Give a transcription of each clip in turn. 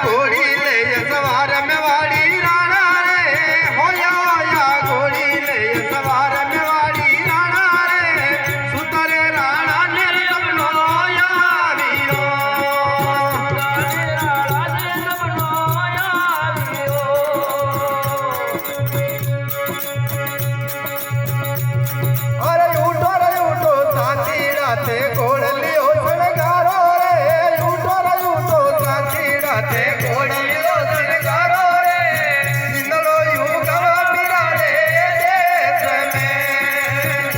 घोड़ी ले सवार में वाड़ी राणा रे होया घोड़ी ले सवार में वाड़ी राणा रे सुतरे राणा ने सपनो यावियो अरे उठो सांचीड़ा ते घोड़ लियो सनगारो रे उठो सांचीड़ा ते घोड़ लियो सनगारो रे जिंदड़ो यूं गवा मेरा रे देश में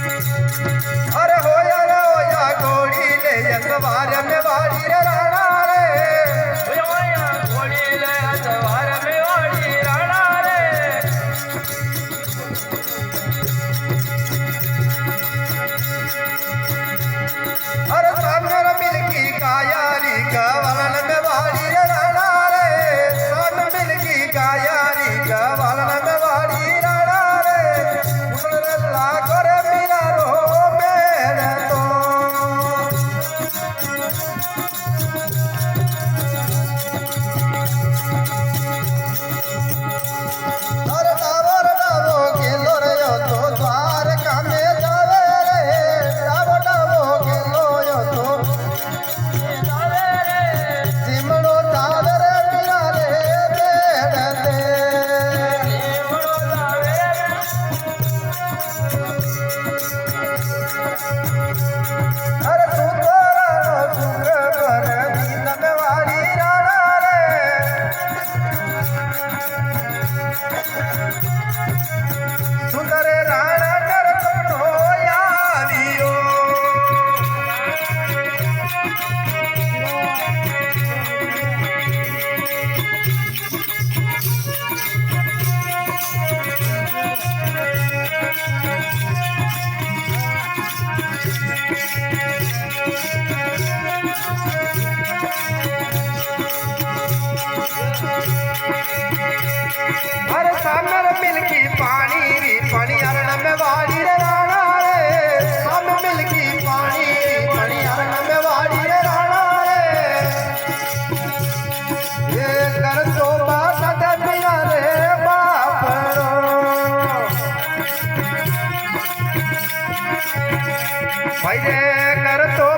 अरे होया घोड़ी ले सवार में वाड़ी रे राणा रे घोड़ी ले सवार में वाड़ी राणा रे अरे सामने मिलकी कायारी कवलन में वाड़ी रे राणा रे सामने मिलकी कायारी कवलन में वाड़ी राणा रे मुगल ला करे मेरा रो मेरे तो अरे डावो गेलो रे तो द्वारका में जावे रे डावो गेलो तो जावे रे सिमड़ो जावे रे मेरा रे बेड़ते सिमड़ो जावे रे अरे सुतरानो सुख कर दीन में वाड़ी राणा रे सुंदरे राणा कर सपनो यावियो अरे सामने मिलकी पानी री पानी अरण में वाड़ी रे राणा रे सामने मिलकी पानी री पानी अरण में वाड़ी रे राणा रे ये कर तो बात दबिया रे बाप रो भाई ये कर तो